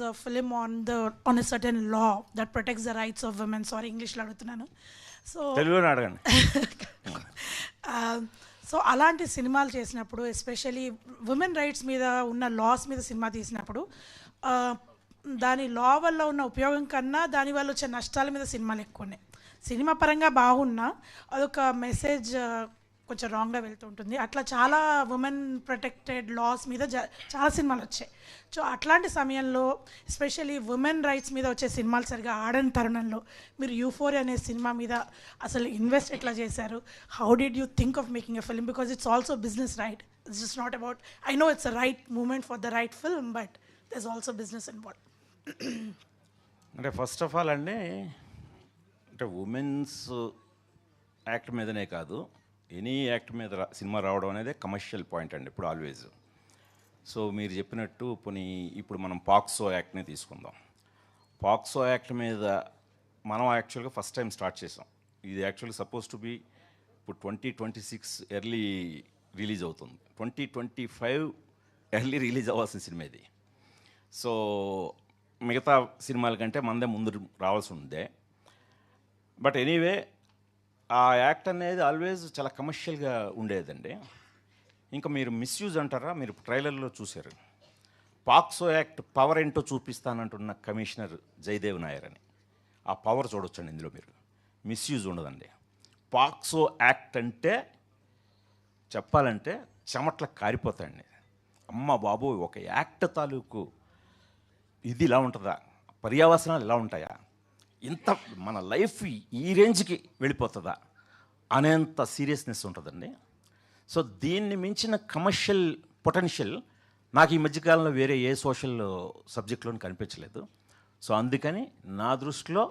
a film on a certain law that protects the rights of women. Sorry, English lo adugutunnanu. So తెలుగులో అడగండి. So అలాంటి సినిమాలు చేసినప్పుడు, especially women rights మీద ఉన్న లాస్ మీద సినిమా తీసినప్పుడు, దాని లా వల్ల ఉన్న ఉపయోగం కన్నా దానివల్ల వచ్చే నష్టాల మీద సినిమాలు ఎక్కువ ఉన్నాయి. సినిమా పరంగా బాగున్నా అదొక మెసేజ్ కొంచెం రాంగ్గా వెళ్తూ ఉంటుంది. అట్లా చాలా ఉమెన్ ప్రొటెక్టెడ్ లాస్ మీద చాలా సినిమాలు వచ్చాయి. సో అట్లాంటి సమయంలో ఎస్పెషల్లీ ఉమెన్ రైట్స్ మీద వచ్చే సినిమాలు సరిగా ఆడని తరుణంలో మీరు యూఫోరియా అనే సినిమా మీద అసలు ఇన్వెస్ట్ ఎట్లా చేశారు? How did you think of making a film? Because it's also business, right? It's just not about, I know it's a right moment for the right film, but there is also business involved. అంటే first of all అండి, అంటే women's act మీదనే కాదు, any act మీద cinema రావడం అనేది commercial point అండి ఇప్పుడు ఆల్వేజ్. సో మీరు చెప్పినట్టు ఇప్పుడు మనం పాక్సో యాక్ట్ని తీసుకుందాం. పాక్సో యాక్ట్ మీద మనం యాక్చువల్గా ఫస్ట్ టైం స్టార్ట్ చేసాం. ఇది యాక్చువల్గా సపోజ్ టు బి ఇప్పుడు 2026 ఎర్లీ రిలీజ్ అవుతుంది. 2025 ఎర్లీ రిలీజ్ అవ్వాల్సిన సినిమా ఇది. సో మిగతా సినిమాల కంటే మనదే ముందు రావాల్సి ఉందే. బట్ ఎనీవే ఆ యాక్ట్ అనేది ఆల్వేజ్ చాలా కమర్షియల్గా ఉండేదండి. ఇంకా మీరు మిస్యూజ్ అంటారా? మీరు ట్రైలర్లో చూశారు. పాక్సో యాక్ట్ పవర్ ఏంటో చూపిస్తానంటున్న కమిషనర్ జయదేవ్ నాయర్ అని. ఆ పవర్ చూడొచ్చండి ఇందులో. మీరు మిస్యూజ్ ఉండదండి. పాక్సో యాక్ట్ అంటే చెప్పాలంటే చెమట్ల కారిపోతాయండి. అమ్మ బాబు, ఒక యాక్ట్ తాలూకు ఇది ఇలా ఉంటుందా? పర్యావసనాలు ఇలా ఉంటాయా? ఇంత మన లైఫ్ ఈ రేంజ్కి వెళ్ళిపోతుందా అనేంత సీరియస్నెస్ ఉంటుందండి. సో దీన్ని మించిన కమర్షియల్ పొటెన్షియల్ నాకు ఈ మధ్యకాలంలో వేరే ఏ సోషల్ సబ్జెక్ట్లోనూ కనిపించలేదు. సో అందుకని నా దృష్టిలో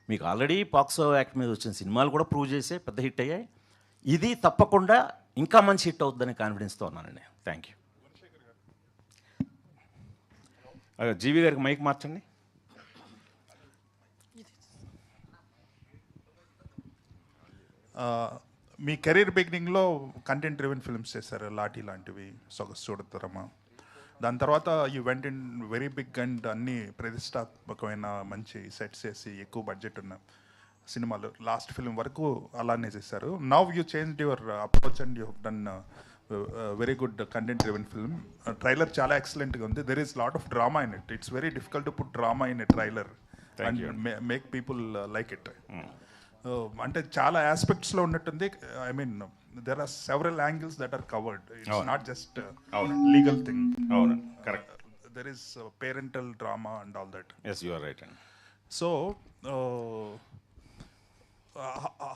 మీకు ఆల్రెడీ పాక్సో యాక్ట్ మీద వచ్చిన సినిమాలు కూడా ప్రూవ్ చేసే పెద్ద హిట్ అయ్యాయి. ఇది తప్పకుండా ఇంకా మంచి హిట్ అవుతుందని కాన్ఫిడెన్స్తో ఉన్నానండి. Thank you. జీవి గారికి మైక్ మార్చండి. మీ కెరీర్ బిగినింగ్లో కంటెంట్ డ్రివెన్ ఫిల్మ్స్ చేశారు, లాఠీ లాంటివి, సొగసు చూడతారమ్మా. దాని తర్వాత you went in very big and అన్ని ప్రతిష్టాత్మకమైన మంచి సెట్స్ చేసి ఎక్కువ బడ్జెట్ ఉన్న సినిమాలు లాస్ట్ ఫిల్మ్ వరకు అలానే చేశారు. Now you changed your approach and you done very good content driven film. Trailer చాలా ఎక్సలెంట్గా ఉంది. There is lot of drama in it. It's very difficult to put drama in a trailer and make people like it. అంటే చాలా ఆస్పెక్ట్స్లో ఉన్నట్టుంది. I mean there are several angles that are covered. It's not just legal thing. Correct. There is parental drama and all that. Yes, you are right. So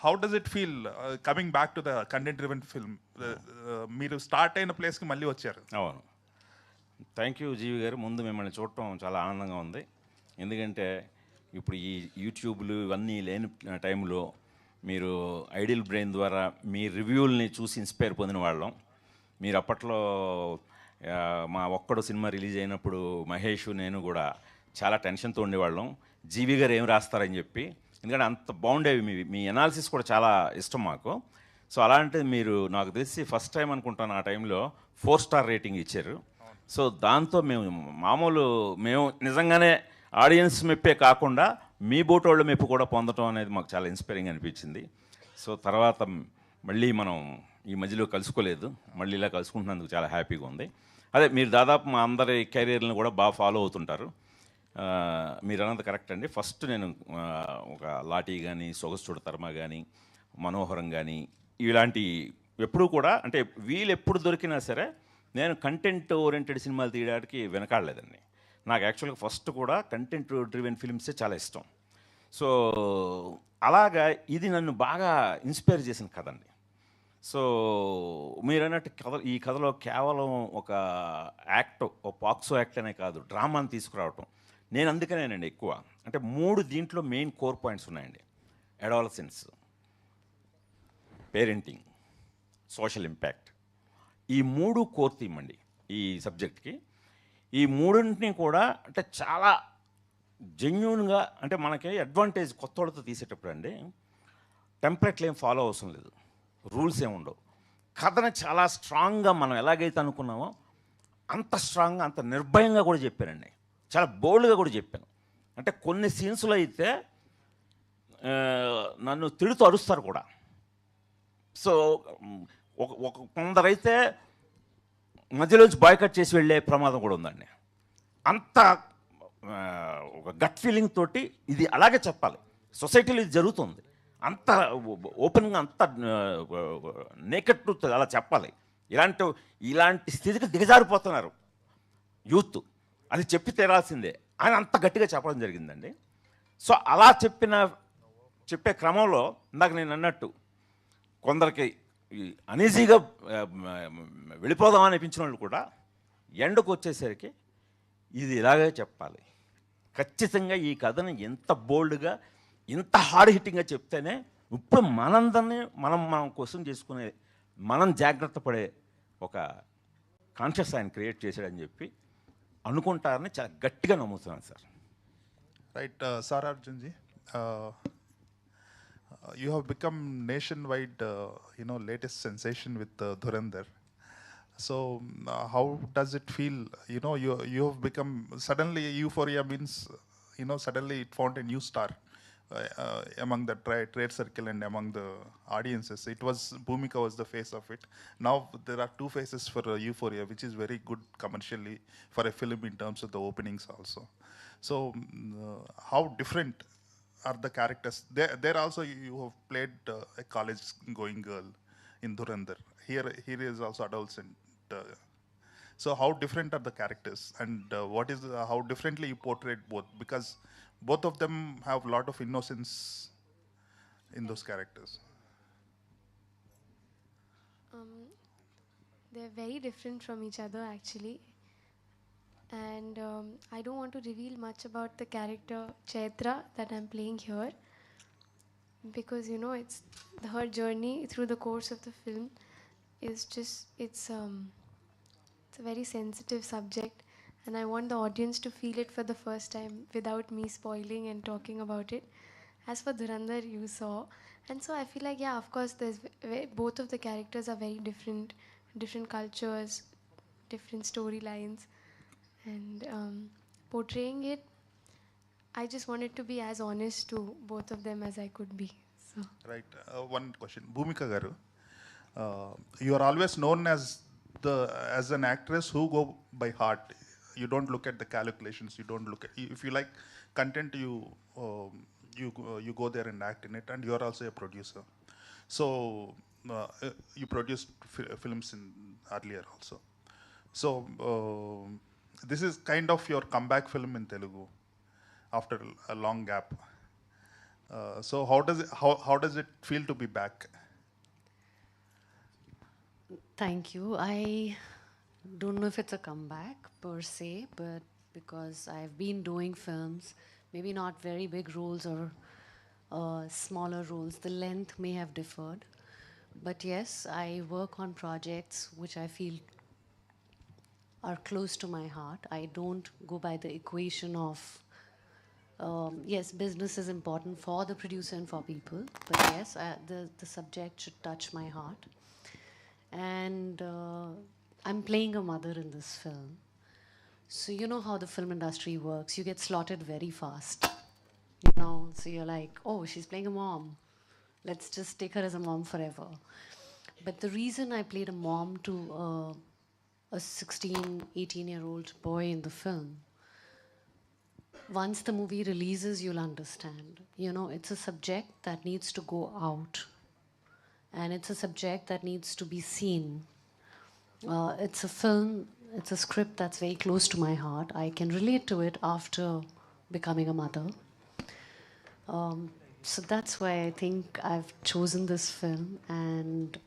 how does it feel coming back to the content driven film? మీరు start అయిన ప్లేస్కి మళ్ళీ వచ్చారు. అవును, thank you జీవి గారు. ముందు మిమ్మల్ని చూడటం చాలా ఆనందంగా ఉంది. ఎందుకంటే ఇప్పుడు ఈ యూట్యూబ్లు ఇవన్నీ లేని టైంలో మీరు ఐడియల్ బ్రెయిన్ ద్వారా మీ రివ్యూల్ని చూసి ఇన్స్పైర్ పొందిన వాళ్ళం. మీరు అప్పట్లో మా ఒక్కడు సినిమా రిలీజ్ అయినప్పుడు మహేష్ నేను కూడా చాలా టెన్షన్తో ఉండేవాళ్ళం, జీవి గారు ఏం రాస్తారని చెప్పి. ఎందుకంటే అంత బాగుండేవి మీ అనాలిసిస్ కూడా చాలా ఇష్టం మాకు. సో అలాంటిది మీరు నాకు తెలిసి ఫస్ట్ టైం అనుకుంటాను ఆ టైంలో 4 స్టార్ రేటింగ్ ఇచ్చారు. సో దాంతో మేము నిజంగానే ఆడియన్స్ మెప్పే కాకుండా మీ బోటోళ్ళ మెప్పు కూడా పొందడం అనేది మాకు చాలా ఇన్స్పైరింగ్ అనిపించింది. సో తర్వాత మళ్ళీ మనం ఈ మధ్యలో కలుసుకోలేదు, మళ్ళీ ఇలా కలుసుకుంటున్నందుకు చాలా హ్యాపీగా ఉంది. అదే మీరు దాదాపు మా అందరి కెరీర్లను కూడా బాగా ఫాలో అవుతుంటారు. మీరు అన్నది కరెక్ట్ అండి. ఫస్ట్ నేను ఒక లాఠీ కానీ, సొగసు చూడతర్మ కానీ, మనోహరం కానీ ఇలాంటి ఎప్పుడూ కూడా అంటే వీళ్ళు ఎప్పుడు దొరికినా సరే నేను కంటెంట్ ఓరియంటెడ్ సినిమాలు తీయడానికి వెనకాడలేదండి. నాకు యాక్చువల్గా ఫస్ట్ కూడా కంటెంట్ డ్రివెన్ ఫిల్మ్సే చాలా ఇష్టం. సో అలాగా ఇది నన్ను బాగా ఇన్స్పైర్ చేసిన కథ అండి. సో మీరు అన్నట్టు ఈ కథలో కేవలం ఒక యాక్ట్, ఒక పాక్సో యాక్ట్ అనే కాదు, డ్రామాని తీసుకురావటం. నేను అందుకనేనండి ఎక్కువ అంటే 3 దీంట్లో మెయిన్ కోర్ పాయింట్స్ ఉన్నాయండి. Adolescence, parenting, social impact. ఈ 3 కోర్ థీమ్ అండి ఈ సబ్జెక్ట్కి. ఈ 3ని కూడా అంటే చాలా జెన్యూన్గా అంటే మనకి అడ్వాంటేజ్ కొత్త వాళ్ళతో తీసేటప్పుడు అండి టెంప్లెట్లు ఏం ఫాలో అవసరం లేదు, రూల్స్ ఏమి ఉండవు. కథను చాలా స్ట్రాంగ్గా మనం ఎలాగైతే అనుకున్నామో అంత స్ట్రాంగ్గా అంత నిర్భయంగా కూడా చెప్పారండి. చాలా బోల్డ్గా కూడా చెప్పాను. అంటే కొన్ని సీన్స్లో అయితే నన్ను తిడుతూ అరుస్తారు కూడా. సో ఒక కొందరైతే మధ్యలోంచి బాయ్కట్ చేసి వెళ్ళే ప్రమాదం కూడా ఉందండి. అంత ఒక గట్ ఫీలింగ్ తోటి ఇది అలాగే చెప్పాలి. సొసైటీలో ఇది జరుగుతుంది, అంత ఓపెన్గా అంత నేకెడ్ ట్రూత్ అలా చెప్పాలి. ఇలాంటి స్థితికి దిగజారిపోతున్నారు యూత్, అది చెప్పి తీరాల్సిందే ఆయన అంత గట్టిగా చెప్పడం జరిగిందండి. సో అలా చెప్పే క్రమంలో ఇందాక నేను అన్నట్టు కొందరికి అనీజీగా వెళ్ళిపోదాం అనిపించిన వాళ్ళు కూడా ఎండకు వచ్చేసరికి ఇది ఇలాగే చెప్పాలి, ఖచ్చితంగా ఈ కథను ఎంత బోల్డ్గా ఇంత హార్డ్ హిట్టింగ్గా చెప్తేనే ఇప్పుడు మనందరినీ మనం కోసం చేసుకునే, మనం జాగ్రత్త పడే ఒక కాన్షియస్ ఆయన క్రియేట్ చేశాడని చెప్పి అనుకుంటారని చాలా గట్టిగా నమ్ముతున్నాను sir. Right sir అర్జున్జీ, you have become nationwide, latest sensation with Dhurandhar. So how does it feel? You have become suddenly Euphoria means, suddenly it found a new star among the trade circle and among the audiences. It was Bhumika was the face of it. Now there are two faces for Euphoria, which is very good commercially for a film in terms of the openings also. So how different are the characters? There also you have played a college-going girl in Dhurandhar. Here is also adolescent. So how different are the characters, and how differently you portrayed both? Because both of them have a lot of innocence in those characters. They're very different from each other actually. And I don't want to reveal much about the character Chaitra that I'm playing here, because it's her journey through the course of the film is just it's a very sensitive subject, and I want the audience to feel it for the first time without me spoiling and talking about it. As for Dhurandhar, you saw, and so I feel like, yeah, of course both of the characters are very different cultures, different storylines. And portraying it, I just wanted to be as honest to both of them as I could be. So. Right. One question, Bhumika garu, you are always known as an actress who go by heart. You don't look at the calculations. You don't look at, if you like content, you go there and act in it. And you are also a producer. So you produced films in earlier also. So. This is kind of your comeback film in Telugu after a long gap. So how does it feel to be back? Thank you. I don't know if it's a comeback per se, but because I've been doing films, maybe not very big roles or smaller roles, the length may have differed. But yes, I work on projects which I feel are close to my heart. I don't go by the equation of, yes, business is important for the producer and for people, but yes, the subject should touch my heart. And I'm playing a mother in this film. So you know how the film industry works. You get slotted very fast. So you're like, oh, she's playing a mom. Let's just take her as a mom forever. But the reason I played a mom to a 16, 18-year-old boy in the film, once the movie releases, you'll understand. It's a subject that needs to go out. And it's a subject that needs to be seen. It's a film, it's a script that's very close to my heart. I can relate to it after becoming a mother. So that's why I think I've chosen this film. And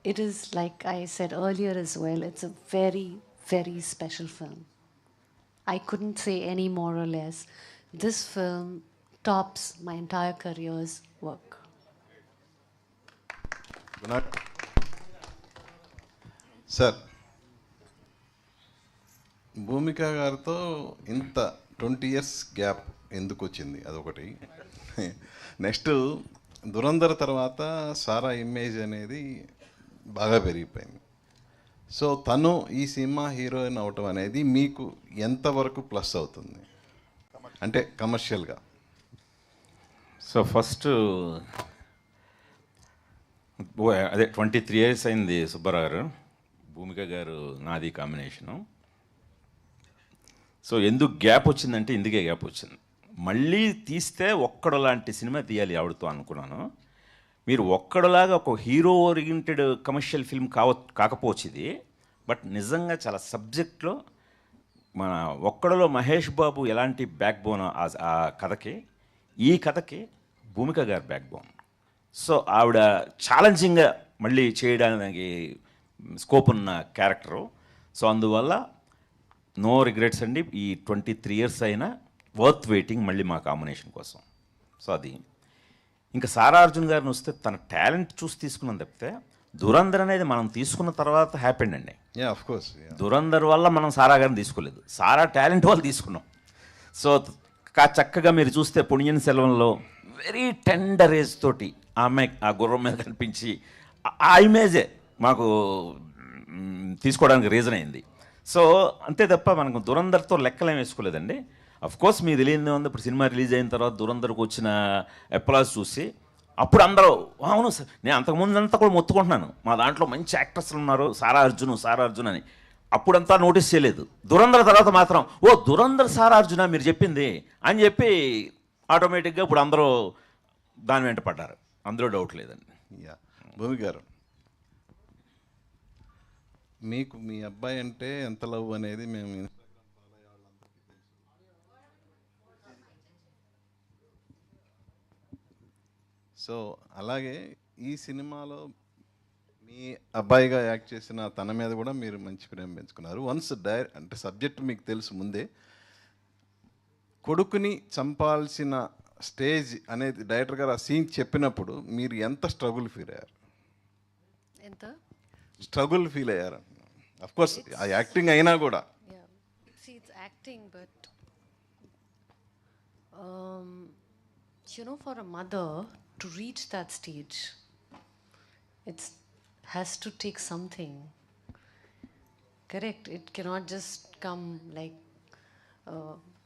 it is, like I said earlier as well, it's a very, very special film. I couldn't say any more or less. This film tops my entire career's work. Sir, Bhumika గారితో ఇంత 20 years gap ఎందుకు వచ్చింది? అదొకటి. Next, Dhurandhar తర్వాత సారా image అనేది బాగా పెరిగిపోయింది. So తను ఈ సినిమా హీరోయిన్ అవటం అనేది మీకు ఎంతవరకు ప్లస్ అవుతుంది, అంటే కమర్షియల్గా? సో ఫస్ట్ అదే 23 years అయింది సుబ్బారావు గారు, భూమిక గారు నాది కాంబినేషను. సో ఎందుకు గ్యాప్ వచ్చిందంటే ఇందుకే గ్యాప్ వచ్చింది. మళ్ళీ తీస్తే ఒక్కడు లాంటి సినిమా తీయాలి ఆవిడతో అనుకున్నాను. మీరు ఒక్కడులాగా ఒక హీరో ఓరియంటెడ్ కమర్షియల్ ఫిల్మ్ కాకపోవచ్చు ఇది, బట్ నిజంగా చాలా సబ్జెక్ట్లో మన ఒక్కడలో మహేష్ బాబు ఎలాంటి బ్యాక్ బోన్ ఆ కథకి, ఈ కథకి భూమిక గారి బ్యాక్ బోన్. సో ఆవిడ ఛాలెంజింగ్గా మళ్ళీ చేయడానికి స్కోప్ ఉన్న క్యారెక్టరు. సో అందువల్ల నో రిగ్రెట్స్ అండి. ఈ 23 years అయినా వర్త్ వెయిటింగ్ మళ్ళీ మా కాంబినేషన్ కోసం. సో అది ఇంకా సారా అర్జున్ గారిని వస్తే తన టాలెంట్ చూసి తీసుకున్నాం తప్పితే దురంధర్ అనేది మనం తీసుకున్న తర్వాత హ్యాపీ అండి. ఆఫ్ కోర్స్ దురంధర్ వల్ల మనం సారా గారిని తీసుకోలేదు, సారా టాలెంట్ వల్ల తీసుకున్నాం. సో చక్కగా మీరు చూస్తే పొన్నియిన్ సెల్వంలో వెరీ టెండర్ ఏజ్ తోటి ఆ అమ్మాయి ఆ గుర్రం మీద కనిపించి ఆ ఇమేజే మాకు తీసుకోవడానికి రీజన్ అయింది. సో అంతే తప్ప మనకు దురంధర్తో లెక్కలేం వేసుకోలేదండి. కోర్స్ మీకు తెలియదు ఉంది, ఇప్పుడు సినిమా రిలీజ్ అయిన తర్వాత దురంధర్కి వచ్చిన అప్లాజ్ చూసి అప్పుడు అందరూ అవును సార్, నేను అంతకుముందు అంతా కూడా మొత్తుకుంటున్నాను మా దాంట్లో మంచి యాక్టర్స్లు ఉన్నారు సారా అర్జున్ అని. అప్పుడంతా నోటీస్ చేయలేదు. దురంధర్ తర్వాత మాత్రం ఓ దురంధర్ సారా అర్జున మీరు చెప్పింది అని చెప్పి ఆటోమేటిక్గా ఇప్పుడు అందరూ దాని వెంట పడ్డారు, అందులో డౌట్ లేదండి. యా భూమి గారు, మీకు మీ అబ్బాయి అంటే ఎంత లవ్ అనేది మేము సో అలాగే ఈ సినిమాలో మీ అబ్బాయిగా యాక్ట్ చేసిన తన మీద కూడా మీరు మంచి ప్రేమ పెంచుకున్నారు. వన్స్ అంటే సబ్జెక్ట్ మీకు తెలుసు ముందే, కొడుకుని చంపాల్సిన స్టేజ్ అనేది డైరెక్టర్ గారు ఆ సీన్ చెప్పినప్పుడు మీరు ఎంత స్ట్రగుల్ ఫీల్ అయ్యారు? ఎంత స్ట్రగుల్ ఫీల్ అయ్యారు? అఫ్ కోర్స్ ఆ యాక్టింగ్ అయినా కూడా. See, it's acting, but for a mother to reach that stage, it has to take something. Correct? It cannot just come like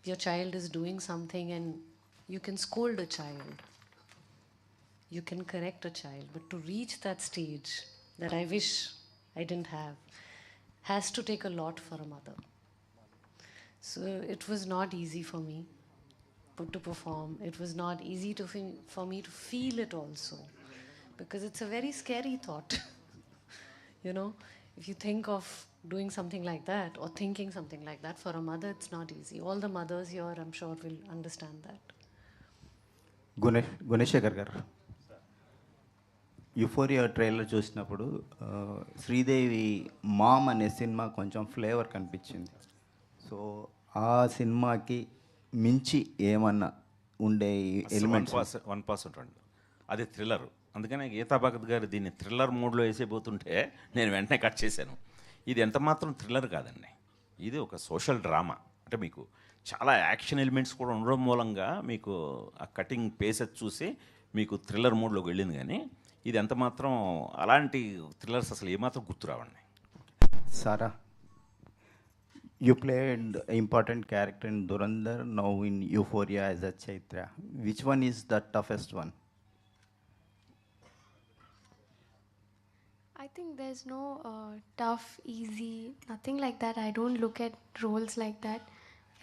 your child is doing something and you can scold a child, you can correct a child, but to reach that stage that I wish I didn't have has to take a lot for a mother. So it was not easy for me to perform. It was not easy for me to feel it also, because it's a very scary thought. If you think of doing something like that or thinking something like that, for a mother it's not easy. All the mothers here I'm sure will understand that. Gunasekhar గారు, euphoria trailer చూసినప్పుడు Sridevi ma'am అనే cinema కొంచెం flavour కనిపించింది. So ఆ సినిమాకి మించి ఏమన్నా ఉండే ఎలిమెంట్స్? 1% అండి, అది థ్రిల్లర్. అందుకనే గీతా భగత్ గారు దీన్ని థ్రిల్లర్ మూడ్లో వేసేపోతుంటే నేను వెంటనే కట్ చేశాను. ఇది ఎంత మాత్రం థ్రిల్లర్ కాదండి, ఇది ఒక సోషల్ డ్రామా. అంటే మీకు చాలా యాక్షన్ ఎలిమెంట్స్ కూడా ఉండడం మూలంగా మీకు ఆ కటింగ్ పేసెస్ చూసి మీకు థ్రిల్లర్ మూడ్లోకి వెళ్ళింది. కానీ ఇది ఎంత మాత్రం అలాంటి థ్రిల్లర్స్ అసలు ఏమాత్రం గుర్తురావండి. సారా, you played an important character in Durandar, now in Euphoria as a Chaitra. Which one is the toughest one? I think there's no tough, easy, nothing like that. I don't look at roles like that.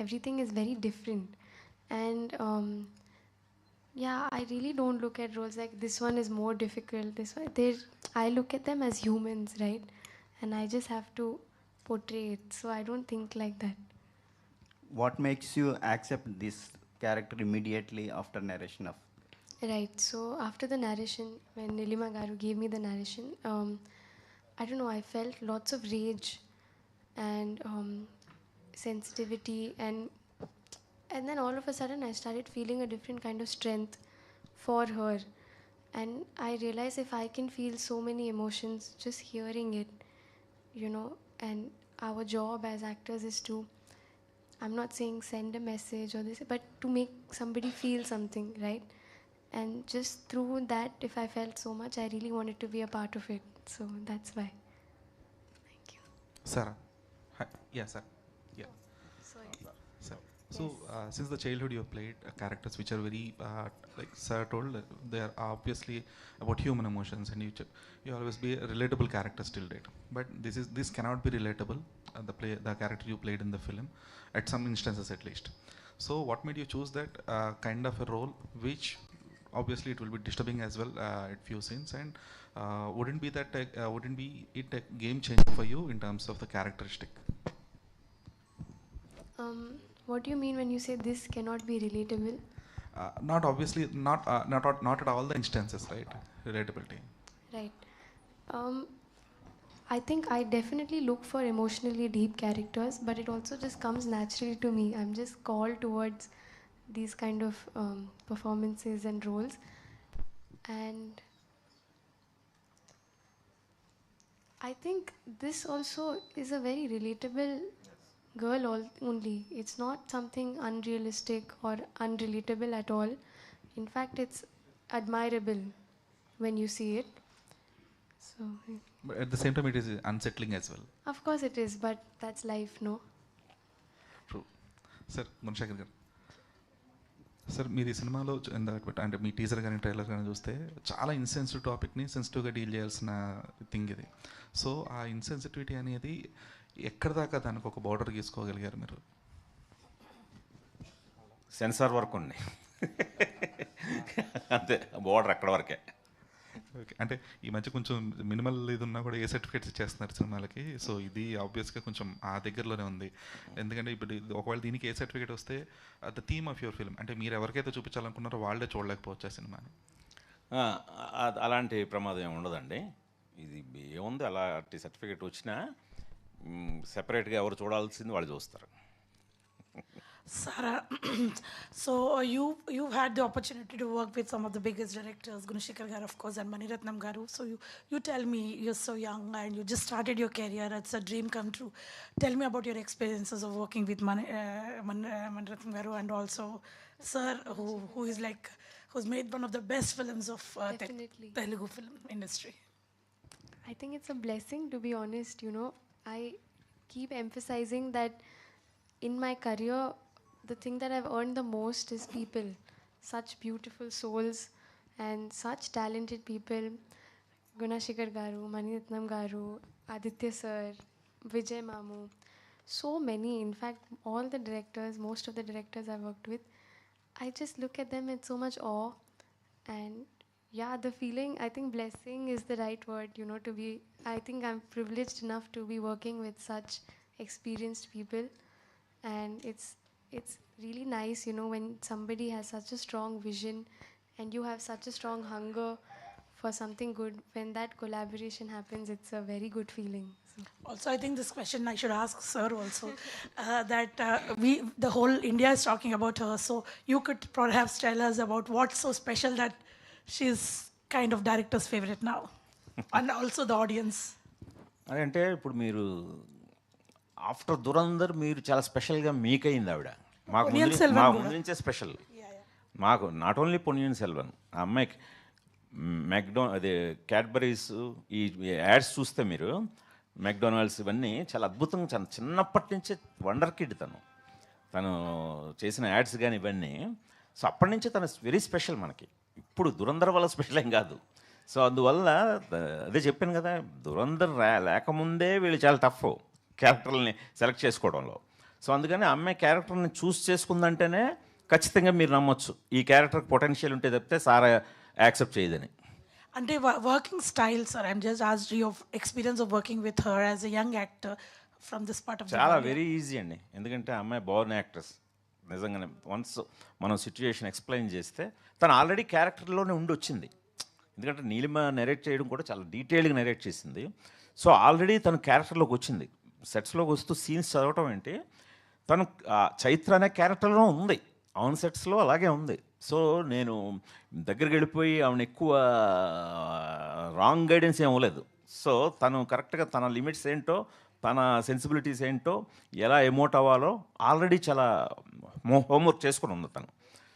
Everything is very different. And yeah, I really don't look at roles like this one is more difficult. This one, I look at them as humans, right? And I just have to portray it. So I don't think like that. What makes you accept this character immediately after narration of? Right. So after the narration, when Nilima Garu gave me the narration, I don't know, I felt lots of rage and sensitivity, and then all of a sudden I started feeling a different kind of strength for her. And I realized if I can feel so many emotions just hearing it, and our job as actors is to, I'm not saying send a message or this, but to make somebody feel something, right? And just through that, if I felt so much, I really wanted to be a part of it. So that's why. Thank you. Sarah. Hi. Yeah, sir. Yeah. Sir. So, since the childhood you have played characters which are very, like Sir told, they are obviously about human emotions, and you always be a relatable character till date. But this cannot be relatable. The character you played in the film, at some instances at least. So, what made you choose that kind of a role, which obviously it will be disturbing as well at few scenes, and wouldn't be it a game changer for you in terms of the characteristic? What do you mean when you say this cannot be relatable? Not obviously, not at all the instances, right? Relatability. Right. I think I definitely look for emotionally deep characters, but it also just comes naturally to me. I'm just called towards these kind of performances and roles. And I think this also is a very relatable girl only. It's not something unrealistic or unrelatable at all. In fact, it's admirable when you see it. So, But at the same time, it is unsettling as well. of course it is, but that's life, no? True. Sir Gunasekhar గారు, sir మీరు ఈ సినిమాలో అంటే మీ teaser కానీ trailer కానీ చూస్తే చాలా insensitive టాపిక్ని సెన్సిటివ్గా డీల్ చేయాల్సిన థింగ్ ఇది. సో ఆ ఇన్సెన్సిటివిటీ అనేది ఎక్కడ దాకా దానికి ఒక బార్డర్ గీసుకోగలిగారు మీరు? సెన్సార్ వరకు ఉన్నాయి అంతే, బోర్డర్ అక్కడ వరకే. ఓకే, అంటే ఈ మధ్య కొంచెం మినిమల్ ఇది ఉన్నా కూడా ఏ సర్టిఫికేట్స్ ఇచ్చేస్తున్నారు సినిమాలకి. సో ఇది ఆబ్వియస్గా కొంచెం ఆ దగ్గరలోనే ఉంది. ఎందుకంటే ఇప్పుడు ఒకవేళ దీనికి ఏ సర్టిఫికేట్ వస్తే the theme of your film, అంటే మీరు ఎవరికైతే చూపించాలనుకున్నారో వాళ్ళే చూడలేకపోవచ్చు ఆ సినిమాని. అలాంటి ప్రమాదం ఏమి ఉండదండి. ఇది ఏముంది, అలాంటి సర్టిఫికేట్ వచ్చినా సెపరేట్గా ఎవరు చూడాల్సింది వాళ్ళు చూస్తారు. Sarah, so you've had the opportunity to work with some of the biggest directors, Gunshikhar Garu, of course, and Mani Ratnam Garu. So you tell me, you're so young and you just started your career. It's a dream come true. Tell me about your experiences of working with Mani Ratnam Garu, and also Sir, who is like, who's made one of the best films of Definitely. Telugu film industry. I think it's a blessing, to be honest. You know, I keep emphasizing that in my career, the thing that I've earned the most is people. Such beautiful souls and such talented people. Gunashikhar Garu, Mani Ratnam Garu, Aditya Sir, Vijay Mamu. So many. In fact, all the directors, most of the directors I've worked with, I just look at them with so much awe. And yeah, the feeling, I think blessing is the right word, you know, to be, I think I'm privileged enough to be working with such experienced people. And it's really nice, you know, when somebody has such a strong vision and you have such a strong hunger for something good. When that collaboration happens, it's a very good feeling. So. Also, I think this question I should ask Sir also, that the whole India is talking about her. So you could perhaps tell us about what's so special that she's kind of director's favorite now, and also the audience. అదంటే ఇప్పుడు మీరు after Dhurandhar మీరు చాలా స్పెషల్గా మీకైంది ఆవిడ. మాకు పొన్నియిన్ సెల్వన్ కూడా. ముందు నుంచే స్పెషల్ మాకు. నాట్ ఓన్లీ పొన్నియిన్ సెల్వన్, ఆ అమ్మాయికి అదే క్యాడ్బరీస్ ఈ యాడ్స్ చూస్తే మీరు, మెక్డొనాల్డ్స్ ఇవన్నీ చాలా అద్భుతంగా, చాలా చిన్నప్పటి నుంచే వండర్ కిడ్ తను చేసిన యాడ్స్ కానీ ఇవన్నీ. సో అప్పటి నుంచే తను వెరీ స్పెషల్ మనకి. ఇప్పుడు దురందర్ వల్ల స్పెషల్ ఏం కాదు. సో అందువల్ల అదే చెప్పాను కదా, దురందర్ లేకముందే వీళ్ళు చాలా టఫ్ క్యారెక్టర్ని సెలెక్ట్ చేసుకోవడంలో. సో అందుకని అమ్మాయి క్యారెక్టర్ని చూస్ చేసుకుందంటేనే ఖచ్చితంగా మీరు నమ్మొచ్చు ఈ క్యారెక్టర్కి పొటెన్షియల్ ఉంటే తప్పితే సారా యాక్సెప్ట్ చేయదని. అంటే working style, sir, I'm just asked you of experience of working with her as a young actor from this part of చాలా వెరీ ఈజీ అండి. ఎందుకంటే అమ్మాయి బోర్న్ యాక్ట్రెస్ నిజంగానే. వన్స్ మనం సిచ్యుయేషన్ ఎక్స్ప్లెయిన్ చేస్తే తను ఆల్రెడీ క్యారెక్టర్లోనే ఉండి వచ్చింది. ఎందుకంటే నీలిమ నెరేట్ చేయడం కూడా చాలా డీటెయిల్గా నెరేట్ చేసింది. సో ఆల్రెడీ తను క్యారెక్టర్లోకి వచ్చింది. సెట్స్లోకి వస్తూ సీన్స్ చదవటం ఏంటి, తను చైత్ర అనే క్యారెక్టర్లో ఉంది, ఆన్ సెట్స్లో అలాగే ఉంది. సో నేను దగ్గరికి వెళ్ళిపోయి ఆమెను ఎక్కువ రాంగ్ గైడెన్స్ ఏం అవ్వలేదు. సో తను కరెక్ట్గా తన లిమిట్స్ ఏంటో, తన సెన్సిబిలిటీస్ ఏంటో, ఎలా ఎమోట్ అవ్వాలో ఆల్రెడీ చాలా హోంవర్క్ చేసుకుని ఉంది తను.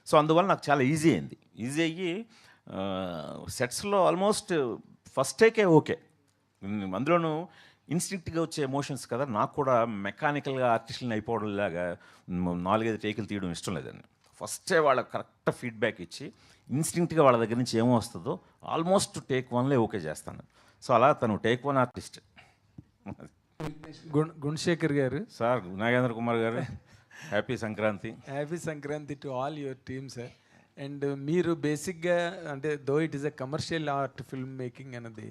సో అందువల్ల నాకు చాలా ఈజీ అయింది. ఈజీ అయ్యి సెట్స్లో ఆల్మోస్ట్ ఫస్ట్ టేకే ఓకే. అందులోనూ ఇన్స్టింక్ట్గా వచ్చే ఎమోషన్స్ కదా, నాకు కూడా మెకానికల్గా ఆర్టిస్టులను అయిపోవడంలాగా 4-5 టేకులు తీయడం ఇష్టం లేదండి. ఫస్టే వాళ్ళకి కరెక్ట్ ఫీడ్బ్యాక్ ఇచ్చి ఇన్స్టింక్ట్గా వాళ్ళ దగ్గర నుంచి ఏమో వస్తుందో ఆల్మోస్ట్ టేక్ 1లే ఓకే చేస్తాను. సో అలా తను టేక్ 1 ఆర్టిస్ట్. గుణశేఖర్ గారు, సార్ నాగేంద్ర కుమార్ గారు, happy Sankranti. Happy Sankranti to all your team sir. And మీరు బేసిక్గా అంటే though it is a commercial art film making అన్నది,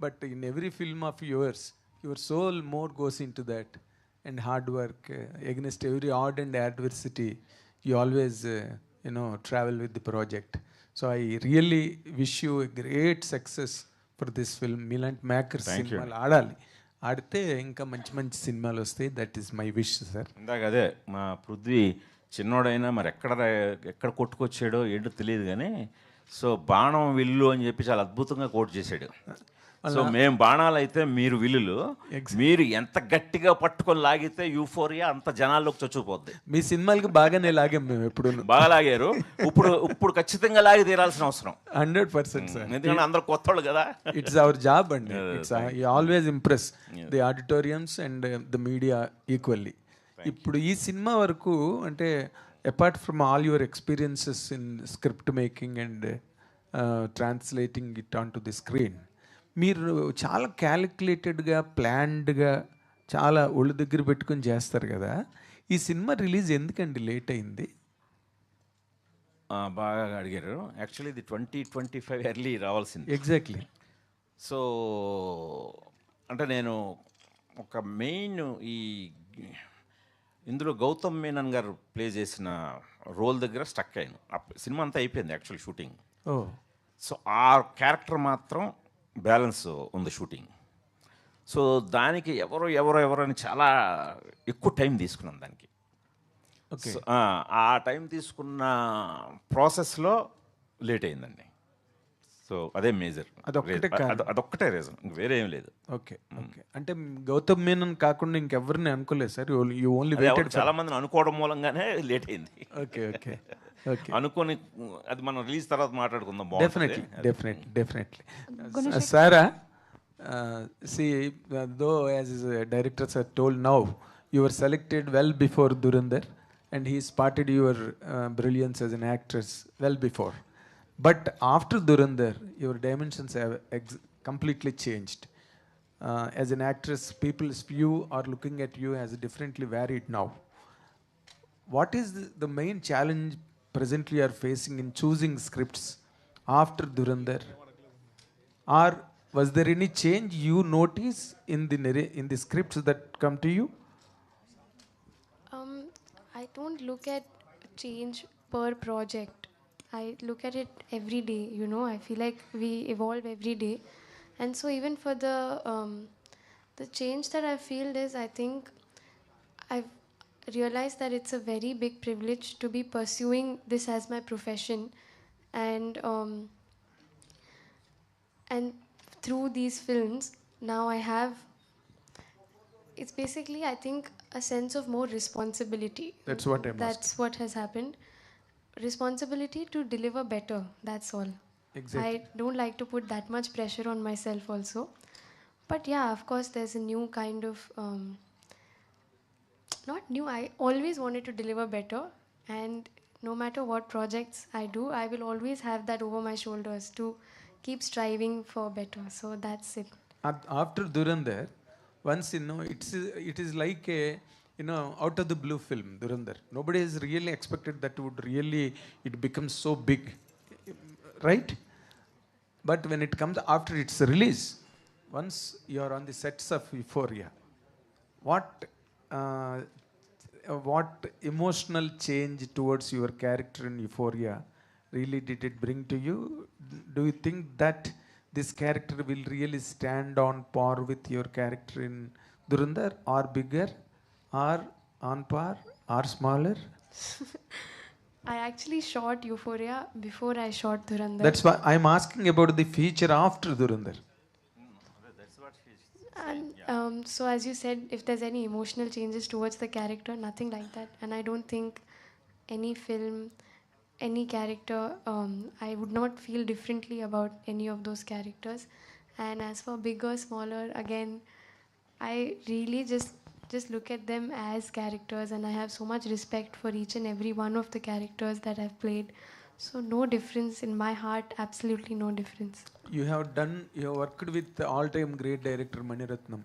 but in every film of yours your soul more goes into that and hard work against every odd and adversity you always travel with the project. So I really wish you a great success for this film. మీలాంటి makers సినిమాలు ఆడాలి, ఆడితే ఇంకా మంచి మంచి సినిమాలు వస్తాయి. That is my wish sir. ఇందాక అదే మా పృథ్వీ చిన్నోడైనా మరి ఎక్కడ కొట్టుకొచ్చాడో ఏంటో తెలియదు కానీ, సో బాణం విల్లు అని చెప్పి చాలా అద్భుతంగా కోట్ చేశాడు. సో మేము బాణాలు అయితే మీరు విల్లులు, మీరు ఎంత గట్టిగా పట్టుకొని లాగితే యూఫోరియా అంత జనాల్లోకి చచ్చిపోద్ది. మీ సినిమాలకి బాగానే లాగాం మేము, ఎప్పుడు బాగా లాగారు. ఇప్పుడు ఖచ్చితంగా లాగి తీరాల్సిన అవసరం 100% సార్. ఎందుకంటే అందరు కొత్త వాళ్ళు కదా. ఇట్స్ అవర్ జాబ్ అండి. It's always impress the auditoriums and the media equally. ఇప్పుడు ఈ సినిమా వరకు అంటే apart from all your experiences in script making and translating it on to the screen, మీరు చాలా క్యాలిక్యులేటెడ్గా ప్లాన్డ్గా చాలా ఒళ్ళు దగ్గర పెట్టుకొని చేస్తారు కదా. ఈ సినిమా రిలీజ్ ఎందుకండి లేట్ అయింది? బాగా అడిగారు. యాక్చువల్లీ ఇది 2025 ఎర్లీ రావాల్సింది. ఎగ్జాక్ట్లీ. సో అంటే నేను ఒక మెయిన్ ఇందులో గౌతమ్ మీనన్ గారు ప్లే చేసిన రోల్ దగ్గర స్టక్ అయ్యాను. సినిమా అంతా అయిపోయింది యాక్చువల్ షూటింగ్. సో ఆ క్యారెక్టర్ మాత్రం బ్యాలెన్స్ ఉంది షూటింగ్. సో దానికి ఎవరో అని చాలా ఎక్కువ టైం తీసుకున్నాను దానికి. ఆ టైం తీసుకున్న ప్రాసెస్లో లేట్ అయిందండి. సో అదే మేజర్, అదొక్కటే రీజన్, ఇంక వేరే ఏం లేదు. ఓకే. అంటే గౌతమ్ మీనన్ కాకుండా ఇంకెవరిని అనుకోలేదు సార్? యూ ఓన్లీ చాలా మందిని అనుకోవడం మూలంగానే లేట్ అయింది. ఓకే. అనుకోని అది మనం రిలీజ్ తర్వాత మాట్లాడుకుందాం. Definitely. Sarah, see, though as directors are told now, you were selected well before Dhurandhar and he spotted your brilliance as an actress well before. But after Dhurandhar, your dimensions have completely changed. As an actress, people's view are looking at you as differently varied now. What is the main challenge presently you are facing in choosing scripts after Dhurandhar? Or was there any change you notice in the scripts that come to you? I don't look at change per project. I look at it every day, I feel like we evolve every day. And so even for the change that I feel is, I think I've realized that it's a very big privilege to be pursuing this as my profession. And through these films, now I have, it's basically, I think, a sense of more responsibility. That's what I'm That's asking. what has happened. Responsibility to deliver better, that's all. Exactly. I don't like to put that much pressure on myself also. But yeah, of course, there's a new kind of, not new, I always wanted to deliver better. And no matter what projects I do, I will always have that over my shoulders to keep striving for better. So that's it. After Dhurandhar, once it is like a out of the blue film, Dhurandhar. Nobody has really expected that it becomes so big, right? But when it comes after its release, once you are on the sets of Euphoria, what emotional change towards your character in Euphoria really did it bring to you? Do you think that this character will really stand on par with your character in Dhurandhar, or bigger, or on par, or smaller? I actually shot Euphoria before I shot Dhurandhar. That's why I'm asking about the feature after Dhurandhar. And so as you said, if there's any emotional changes towards the character, nothing like that. And I don't think any film, any character, I would not feel differently about any of those characters. And as for bigger, smaller, again, I really just look at them as characters, and I have so much respect for each and every one of the characters that I've played. So no difference in my heart, absolutely no difference. You have worked with the all-time great director Maniratnam.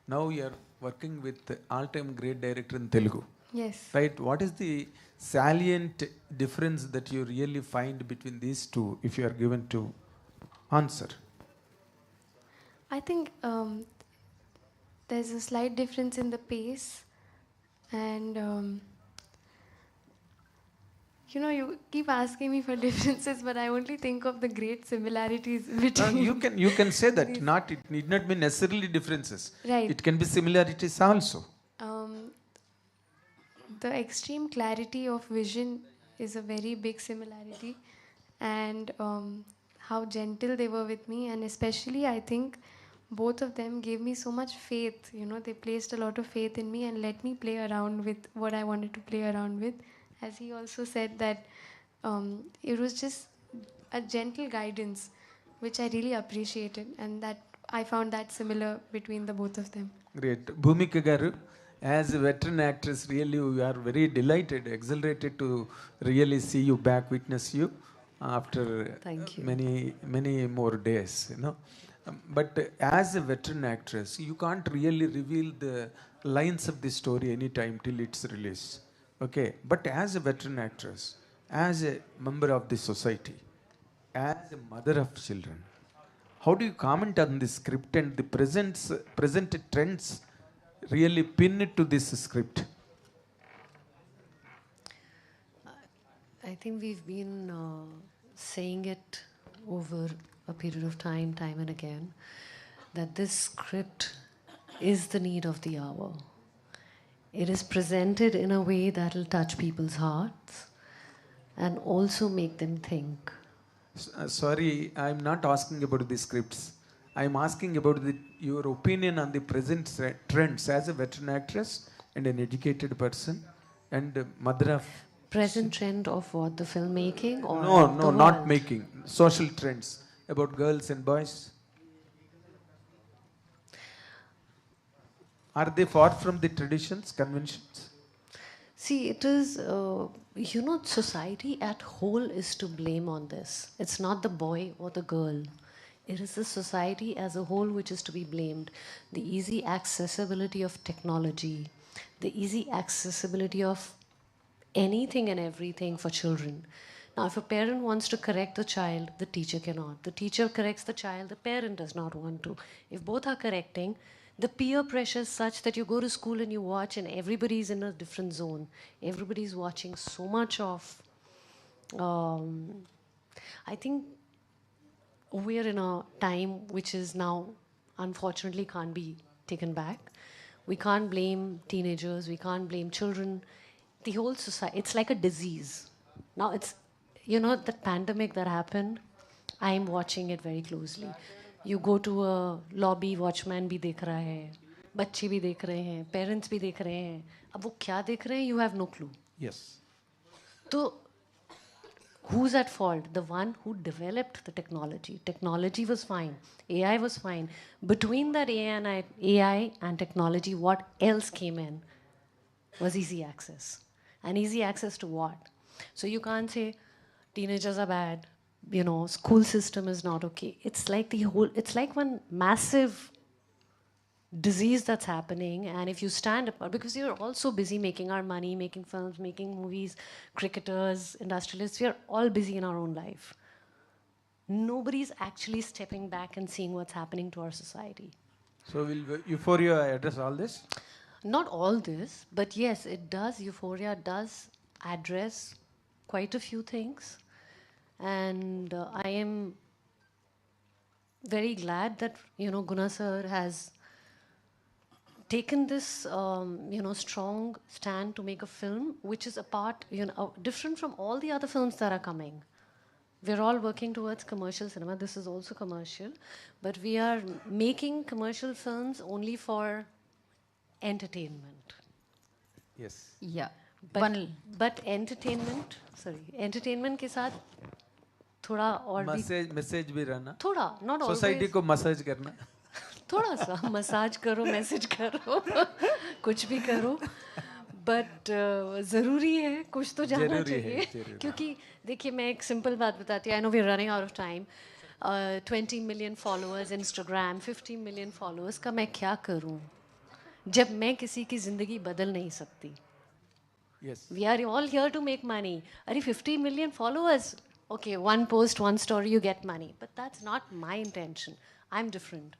Now you are working with the all-time great director in Telugu. Yes. Right? What is the salient difference that you really find between these two, if you are given to answer? I think there's a slight difference in the pace, and you keep asking me for differences, but I only think of the great similarities between. You can say that. Not it need not be necessarily differences. Right. It can be similarities also. The extreme clarity of vision is a very big similarity, and how gentle they were with me, and especially I think both of them gave me so much faith. They placed a lot of faith in me and let me play around with what I wanted to play around with. As he also said that it was just a gentle guidance, which I really appreciated, and that I found that similar between the both of them. Great. Bhumika Garu, as a veteran actress, really we are very delighted, exhilarated to really see you back, witness you after Thank you. many more days, But as a veteran actress, you can't really reveal the lines of the story anytime till it's released. Okay, but as a veteran actress, as a member of the society, as a mother of children, how do you comment on the script and the present trends really pin it to this script? I think we've been saying it over a period of time and again, that this script is the need of the hour. It is presented in a way that will touch people's hearts and also make them think. Sorry, I'm not asking about the scripts. I'm asking about your opinion on the present trends as a veteran actress and an educated person and mother of... Present trend of what? The filmmaking or No, the not world? making. Social trends about girls and boys. Are they far from the traditions, conventions? See, it is, society at whole is to blame on this. It's not the boy or the girl. It is the society as a whole which is to be blamed. The easy accessibility of technology, the easy accessibility of anything and everything for children. Now, if a parent wants to correct the child, the teacher cannot. The teacher corrects the child, the parent does not want to. If both are correcting, the peer pressure is such that you go to school and you watch and everybody's in a different zone. Everybody's watching so much of... I think we're in a time which is now, unfortunately, can't be taken back. We can't blame teenagers, we can't blame children. The whole society, it's like a disease. Now it's, the pandemic that happened, I'm watching it very closely. You go to a lobby, watchman भी देख रहा है, बच्चे भी देख रहे हैं, parents भी देख रहे हैं. अब वो क्या देख रहे हैं, you have no clue. Yes. So, who's at fault? The one who developed the technology. Technology was fine. AI was fine. Between that AI and technology, what else came in was easy access. And easy access to what? So you can't say teenagers are bad, school system is not okay. It's like it's like one massive disease that's happening, and if you stand up, because you're all so busy making our money, making films, making movies, cricketers, industrialists, we are all busy in our own life. Nobody's actually stepping back and seeing what's happening to our society. So will Euphoria address all this? Not all this, but yes, it does. Euphoria does address quite a few things. And I am very glad that, Guna sir has taken this, strong stand to make a film which is apart, different from all the other films that are coming. We're all working towards commercial cinema. This is also commercial. But we are making commercial films only for entertainment. Yes. Yeah. But entertainment के साथ थोड़ा और भी message भी रहना, थोड़ा, not always. Society को massage करना. थोड़ा सा मसाज करो, मैसेज करो, कुछ भी करो, बट ज़रूरी है, कुछ तो जाना ज़रूरी है, चाहिए. ज़रूरी. क्योंकि देखिए मैं एक सिंपल बात बताती हूँ. I know we are running out of time. 20 million followers Instagram, 15 million followers का मैं क्या करूँ जब मैं किसी की ज़िंदगी बदल नहीं सकती. Yes. We are all here to make money. Are 50 million followers? Okay, one post, one story, you get money. But that's not my intention. I'm different.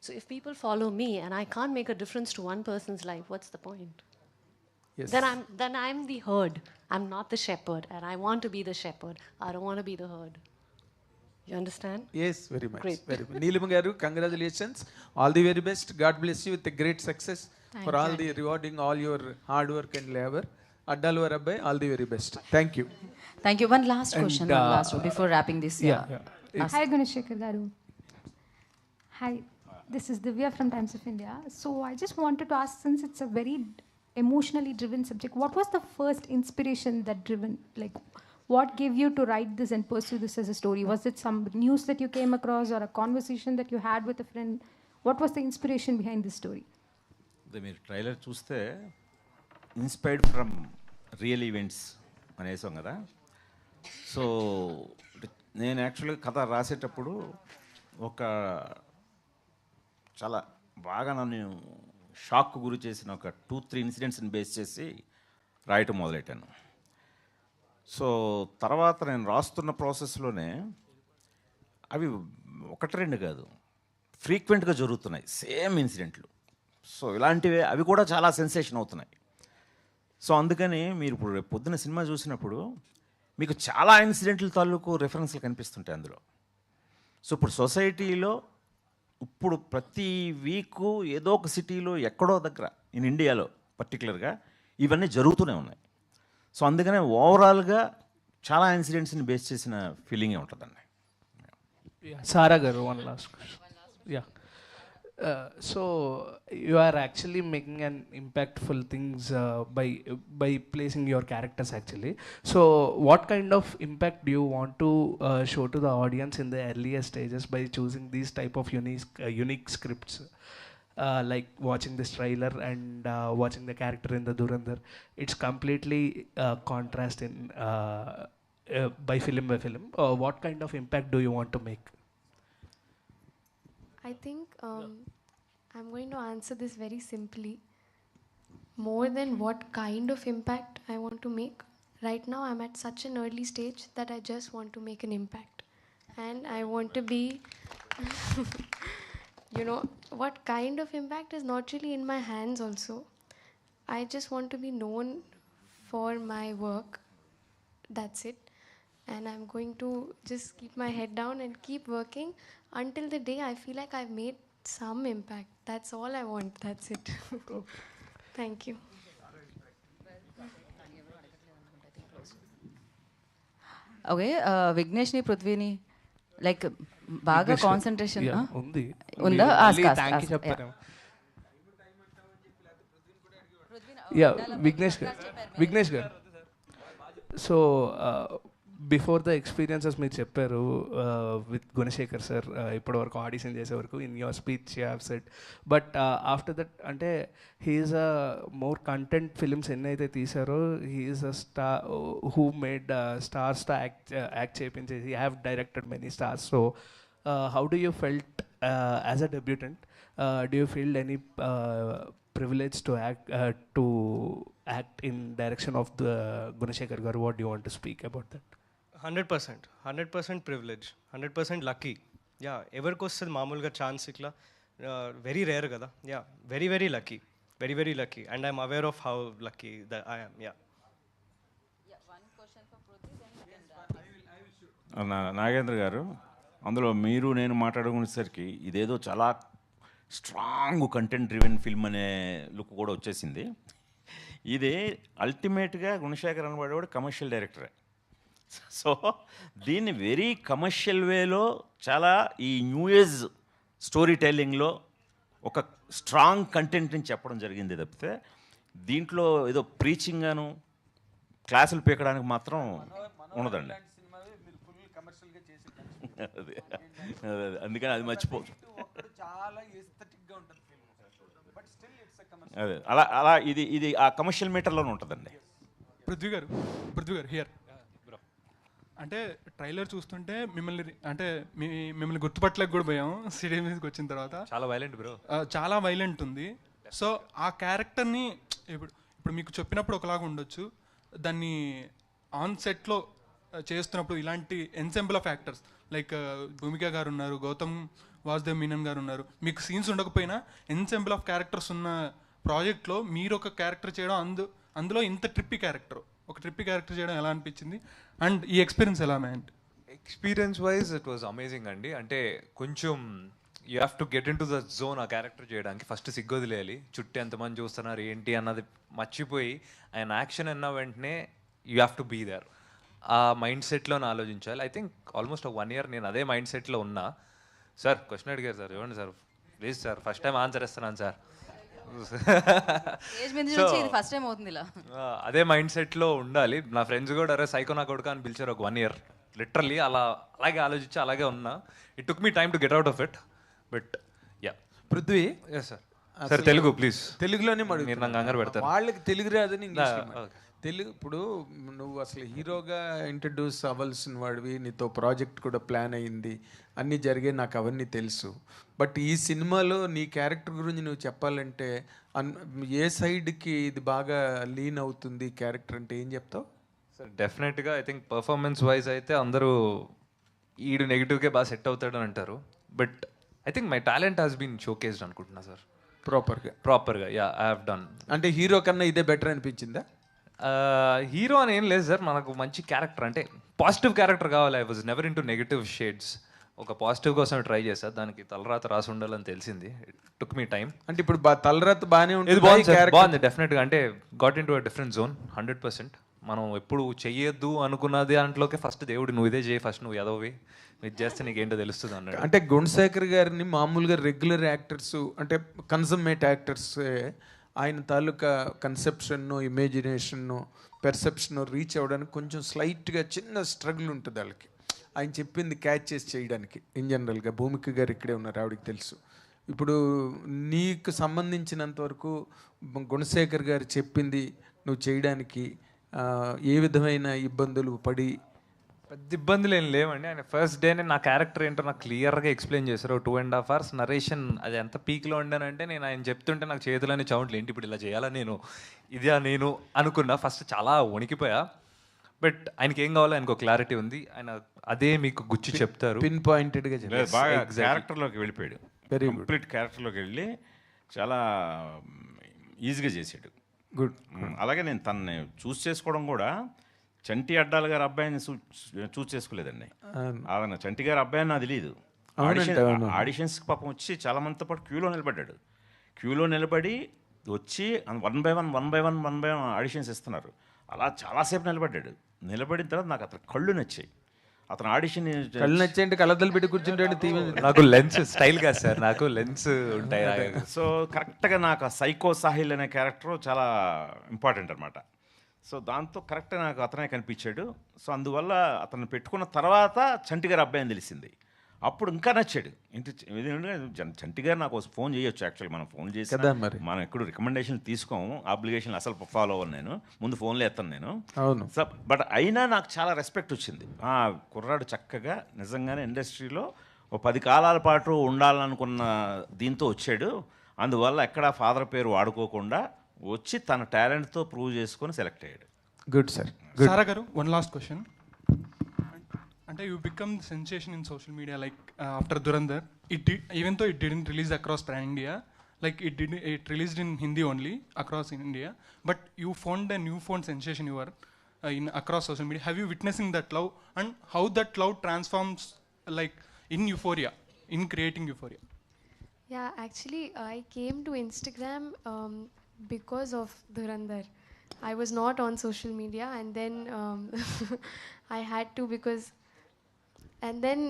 So if people follow me and I can't make a difference to one person's life, what's the point? Yes. Then I'm the herd. I'm not the shepherd, and I want to be the shepherd. I don't want to be the herd. You understand? Yes, very much. Great. Very much. Neelima garu, congratulations. All the very best. God bless you with a great success for all the rewarding all your hard work and labor. Addalu Rabbai, all the very best. Thank you. Thank you. One last question, one last one before wrapping this. Hi, Gunashekar Garu. Hi, this is Divya from Times of India. So I just wanted to ask, since it's a very emotionally driven subject, what was the first inspiration that driven, like, what gave you to write this and pursue this as a story? Was it some news that you came across or a conversation that you had with a friend? What was the inspiration behind this story? అదే మీరు trailer చూస్తే inspired from real events అనేసాం కదా. So నేను యాక్చువల్గా కథ రాసేటప్పుడు ఒక చాలా బాగా నన్ను షాక్ గురి చేసిన ఒక 2-3 ఇన్సిడెంట్స్ని బేస్ చేసి రాయటం మొదలెట్టాను. సో తర్వాత నేను రాస్తున్న ప్రాసెస్లోనే అవి 1-2 కాదు, ఫ్రీక్వెంట్గా జరుగుతున్నాయి సేమ్ ఇన్సిడెంట్లు. సో ఇలాంటివే అవి కూడా చాలా సెన్సేషన్ అవుతున్నాయి. సో అందుకని మీరు ఇప్పుడు రేపు పొద్దున సినిమా చూసినప్పుడు మీకు చాలా ఇన్సిడెంట్ల తాలూకు రెఫరెన్స్లు కనిపిస్తుంటాయి అందులో. సో ఇప్పుడు సొసైటీలో ఇప్పుడు ప్రతి వీకు ఏదో ఒక సిటీలో ఎక్కడో దగ్గర ఇన్ ఇండియాలో పర్టికులర్గా ఇవన్నీ జరుగుతూనే ఉన్నాయి. సో అందుకనే ఓవరాల్గా చాలా ఇన్సిడెంట్స్ని బేస్ చేసిన ఫీలింగే ఉంటుందండి. Sara Garu, one last question. Yeah. So you are actually making an impactful things by placing your characters actually. So what kind of impact do you want to show to the audience in the earlier stages by choosing these type of unique scripts? Like watching this trailer and watching the character in the Dhurandhar, it's completely contrast in by film. What kind of impact do you want to make? I think I'm going to answer this very simply. More than what kind of impact I want to make, right now I'm at such an early stage that I just want to make an impact. And I want to be, you know, what kind of impact is not really in my hands also. I just want to be known for my work. That's it. And I'm going to just keep my head down and keep working until the day I feel like I've made some impact. That's all I want. That's it. Thank you. Okay, Vigneshni, Prithvini, like baga concentration. Yeah, undi. Unda? Ask. Thank you చెప్పారు. Yeah, Vignesh garu. So before the experiences మీరు చెప్పారు with Gunasekhar sir ఇప్పటి వరకు audition చేసే వరకు in your speech you have said, but after that అంటే he is a more content films ఎన్నైతే తీసారో he is a star who made స్టార్స్తో యాక్ట్ చేయించేసి he have directed many stars. So how do you felt as a debutante, do you feel any privilege to act in direction of the Gunashekar garu? What do you want to speak about that? 100% privilege, 100% lucky. Yeah, ఎవరికి వస్తుంది మామూలుగా chance ఇట్లా, very rare కదా. Yeah, very very lucky, very very lucky, and I'm aware of how lucky that I am. Yeah. Nagendra గారు, అందులో మీరు నేను మాట్లాడుకునేసరికి ఇదేదో చాలా స్ట్రాంగ్ కంటెంట్ డ్రివెన్ ఫిల్మ్ అనే లుక్ కూడా వచ్చేసింది. ఇది అల్టిమేట్గా గుణశేఖర్ అనబడేవాడు కమర్షియల్ డైరెక్టరే. సో దీన్ని వెరీ కమర్షియల్ వేలో చాలా ఈ న్యూ ఏజ్ స్టోరీ టెల్లింగ్లో ఒక స్ట్రాంగ్ కంటెంట్ని చెప్పడం జరిగింది తప్పితే దీంట్లో ఏదో ప్రీచింగ్గాను క్లాసులు పీకడానికి మాత్రం ఉండదండి. అందుకని అది మర్చిపోదు. చాలా ఎస్థెటిక్గా ఉంటుంది film, but still it's a అదే అలా ఇది ఆ కమర్షియల్ మీటర్లోనే ఉంటుందండి. పృథ్వీ గారు హియర్. అంటే ట్రైలర్ చూస్తుంటే మిమ్మల్ని గుర్తుపట్టలేక కూడా పోయాం స్టేడియం మీదకి వచ్చిన తర్వాత. చాలా వైలెంట్ బ్రో, చాలా వైలెంట్ ఉంది. సో ఆ క్యారెక్టర్ని ఇప్పుడు మీకు చెప్పినప్పుడు ఒకలాగా ఉండొచ్చు, దాన్ని ఆన్ సెట్లో చేస్తున్నప్పుడు ఇలాంటి ఎన్సెంబుల్ ఆఫ్ యాక్టర్స్ లైక్ భూమిక గారు ఉన్నారు, గౌతమ్ వాసుదేవ్ మీనన్ గారు ఉన్నారు, మీకు సీన్స్ ఉండకపోయినా ఎన్సెంబుల్ ఆఫ్ క్యారెక్టర్స్ ఉన్న ప్రాజెక్ట్లో మీరు ఒక క్యారెక్టర్ చేయడం, అందులో ఇంత ట్రిప్పీ క్యారెక్టర్ చేయడం ఎలా అనిపించింది అండ్ ఈ ఎక్స్పీరియన్స్ ఎలా man? Experience wise it was amazing అండి. అంటే కొంచెం you have to get in to the zone ఆ క్యారెక్టర్ చేయడానికి. ఫస్ట్ సిగ్గొదిలేయాలి, చుట్టూ ఎంతమంది చూస్తున్నారు ఏంటి అన్నది మర్చిపోయి ఆయన యాక్షన్ అన్న వెంటనే you have to be there. ఆ మైండ్ సెట్లోనే ఆలోచించాలి. ఐ థింక్ ఆల్మోస్ట్ 1 year నేను అదే మైండ్ సెట్లో ఉన్నా. సార్ క్వశ్చన్ అడిగారు సార్, ఇవ్వండి sir please sir, first time answer ఇస్తున్నాను సార్. ఫస్ట్ టైం అవుతుంది ఇలా. అదే మైండ్ సెట్లో ఉండాలి. నా ఫ్రెండ్స్ కూడా అరే సైకో నా కొడుకు అని పిలిచారు ఒక 1 year. లిటరల్లీ అలాగే ఆలోచించి అలాగే ఉన్నా. It took me time to get out of it. But yeah Prithvi sir sir Telugu please, తెలుగులోనే మీరు నాకు కంగారు పెడతారు. వాళ్ళకి తెలుగు రాదని ఇంగ్లీష్ తెలుగు. ఇప్పుడు నువ్వు అసలు హీరోగా ఇంట్రడ్యూస్ అవ్వాల్సిన వాడివి, నీతో ప్రాజెక్ట్ కూడా ప్లాన్ అయ్యింది, అన్నీ జరిగాయి, నాకు అవన్నీ తెలుసు. బట్ ఈ సినిమాలో నీ క్యారెక్టర్ గురించి నువ్వు చెప్పాలంటే ఏ సైడ్కి ఇది బాగా లీన్ అవుతుంది క్యారెక్టర్ అంటే ఏం చెప్తావు? సార్ డెఫినెట్గా ఐ థింక్ పర్ఫార్మెన్స్ వైజ్ అయితే అందరూ ఈడు నెగిటివ్కే బాగా సెట్ అవుతాడు అని అంటారు. But I think my talent has been showcased అనుకుంటున్నా సార్. ప్రాపర్గా యా ఐ హావ్ డన్. అంటే హీరో కన్నా ఇదే బెటర్ అనిపించిందా? హీరో అని ఏం లేదు సార్, మనకు మంచి క్యారెక్టర్ అంటే పాజిటివ్ క్యారెక్టర్ కావాలి. I was never in to negative shades. ఒక పాజిటివ్ కోసం ట్రై చేశాను, దానికి తలరాత రాసి ఉండాలని తెలిసింది. It took me time. అంటే ఇప్పుడు తలరాత బాగానే ఉంటుంది, బాగుంది డెఫినెట్గా. అంటే got in to a different zone 100%. మనం ఎప్పుడు చెయ్యొద్దు అనుకున్నది దాంట్లోకి ఫస్ట్ దేవుడు నువ్వు ఇదే చేయి, ఫస్ట్ నువ్వు ఎదవి ఇది చేస్తే నీకేంటో తెలుస్తుంది అన్నాడు. అంటే గుణశేఖర్ గారిని మామూలుగా రెగ్యులర్ యాక్టర్స్ అంటే కన్సమ్మేట్ యాక్టర్స్ ఆయన తాలూకా కన్సెప్షన్ను, ఇమేజినేషన్ను, పెర్సెప్షన్ను రీచ్ అవ్వడానికి కొంచెం స్లైట్గా చిన్న స్ట్రగుల్ ఉంటుంది వాళ్ళకి. ఆయన చెప్పింది క్యాచ్ చేసి చేయడానికి ఇన్ జనరల్గా. భూమిక గారు ఇక్కడే ఉన్నారు, ఆవిడకి తెలుసు. ఇప్పుడు నీకు సంబంధించినంత వరకు గుణశేఖర్ గారు చెప్పింది నువ్వు చేయడానికి ఏ విధమైన ఇబ్బందులు పడి? పెద్ద ఇబ్బందులు ఏం లేవండి. ఆయన ఫస్ట్ డేనే నా క్యారెక్టర్ ఏంటో నాకు క్లియర్గా ఎక్స్ప్లెయిన్ చేశారు. 2.5 hours నరేషన్. అది ఎంత పీక్లో ఉండానంటే నేను ఆయన చెప్తుంటే నాకు చేతులని చౌంట్లు ఏంటి ఇప్పుడు ఇలా చేయాలా నేను నేను అనుకున్నా. ఫస్ట్ చాలా వణికిపోయా. బట్ ఆయనకి ఏం కావాలో ఆయనకు క్లారిటీ ఉంది. ఆయన అదే మీకు గుచ్చి చెప్తారు, పిన్ పాయింటెడ్గా చెప్పారు. బాగా క్యారెక్టర్లోకి వెళ్ళిపోయాడు, కంప్లీట్ క్యారెక్టర్లోకి వెళ్ళి చాలా ఈజీగా చేసాడు. గుడ్. అలాగే నేను తనని చూస్ చేసుకోవడం కూడా చంటి అడ్డాల గారి అబ్బాయిని చూస్ చేసుకోలేదండి. అలాగే చంటి గారి అబ్బాయిని నాకు తెలియదు. ఆడిషన్స్కి పాపం వచ్చి చాలా మందితో పాటు క్యూలో నిలబడ్డాడు. క్యూలో నిలబడి వచ్చి 1 by 1 ఆడిషన్స్ ఇస్తున్నారు. అలా చాలాసేపు నిలబడ్డాడు. నిలబడిన తర్వాత నాకు అతను కళ్ళు నచ్చాయి. అతను ఆడిషన్ కళ్ళు నచ్చాయంటే కళ్ళద్దలు పెట్టి కూర్చుంటాడు. నాకు లెన్స్ స్టైల్ కాదు సార్, నాకు లెన్స్ ఉంటాయి. సో కరెక్ట్గా నాకు ఆ సైకో సాహిల్ అనే క్యారెక్టర్ చాలా ఇంపార్టెంట్ అనమాట. సో దాంతో కరెక్ట్గా నాకు అతనే కనిపించాడు. సో అందువల్ల అతను పెట్టుకున్న తర్వాత చంటి గారి అబ్బాయి అని తెలిసింది. అప్పుడు ఇంకా నచ్చాడు. చంటి గారు నాకు ఫోన్ చేయొచ్చు. యాక్చువల్లీ మనం ఫోన్ చేసి మనం ఎప్పుడు రికమెండేషన్ తీసుకోము, అప్లికేషన్ అసలు ఫాలో అవ్వను. నేను ముందు ఫోన్లో ఎత్తాను నేను. సో బట్ అయినా నాకు చాలా రెస్పెక్ట్ వచ్చింది. కుర్రాడు చక్కగా నిజంగానే ఇండస్ట్రీలో 10 కాలాల పాటు ఉండాలనుకున్న దీంతో వచ్చాడు. అందువల్ల ఎక్కడా ఫాదర్ పేరు వాడుకోకుండా వచ్చి తన టాలెంట్తో ప్రూవ్ చేసుకొని సెలెక్ట్ అయ్యాడు. Good sir. సారా గారు, వన్ లాస్ట్ క్వశ్చన్. అంటే you become sensation in social media like after Dhurandhar. Even though it didn't release across pan India, like it released in Hindi only across in India, but you found a newfound sensation you are in across social media. Have you witnessing that love and how that love transforms like in Euphoria, in creating Euphoria? Yeah, actually I came to Instagram because of Dhurandhar. I was not on social media and then I had to because and then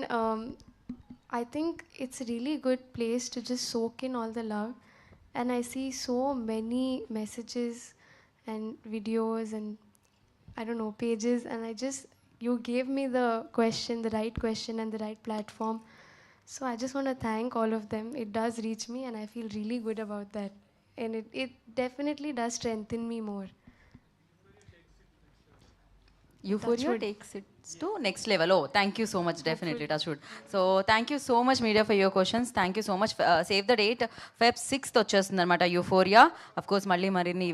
I think it's a really good place to just soak in all the love, and I see so many messages and videos and I don't know pages, and you gave me the right question and the right platform. So I just want to thank all of them. It does reach me, and I feel really good about that. And it definitely does strengthen me more. Euphoria Touchwood. takes it to next level. Oh, thank you so much. Definitely, Touchwood. So, thank you so much, media, for your questions. Thank you so much. Save the date. Feb 6th వచ్చేస్తుంది అనమాట euphoria. Of course మళ్ళీ మరిన్ని